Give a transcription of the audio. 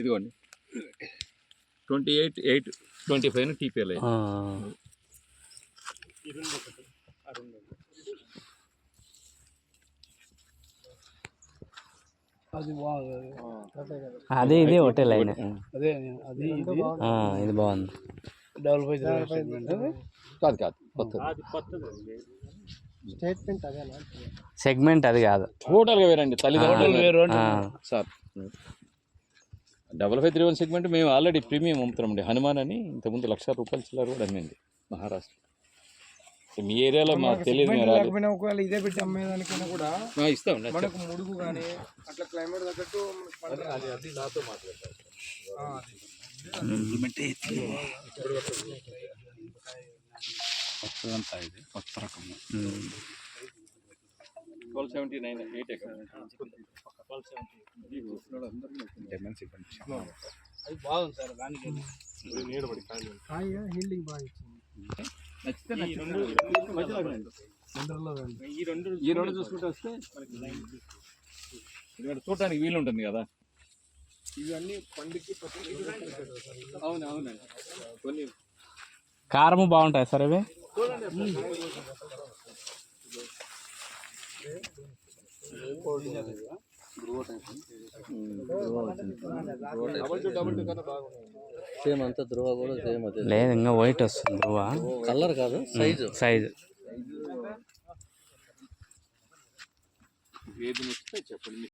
ఇదిగోండి 28/8/25 టీపీఎల్ అది ఇది ఒకటే లైన్. ఇది బాగుంది. సెగ్మెంట్ అది కాదు, టోటల్గా వేరండి. సార్ 5531 సెగ్మెంట్ మేము ఆల్రెడీ ప్రీమియం అమ్ముతామండి. హనుమాన్ అని ఇంతకుముందు ₹1,00,000 చిల్లర కూడా అమ్మింది మహారాష్ట్ర. మీ ఏరియాలో మాకు తెలియదు. ఒకవేళ ఇదే పెట్టి అమ్మేదానికైనా కూడా ఇస్తాం. మనకు ముడుగు కానీ అట్లా క్లైమేట్ తగ్గట్టు అది నాతో మాట్లాడతారు. 1279 8 అది బాగుంది సార్. దానికి హీల్డింగ్ బాగా ఇచ్చింది. ఈ రెండు చూసుకుంటే వస్తే చూడటానికి వీలు ఉంటుంది కదా. ఇవన్నీ పండుగకి అవునండి. కొన్ని కారము బాగుంటాయి సార్ ఇవి. సేమ్ అంతా ధ్రువ కూడా సేమ్ అదే లేదు, ఇంకా వైట్ వస్తుంది ధ్రువ. కలర్ కాదు, సైజు ఏది చెప్పండి.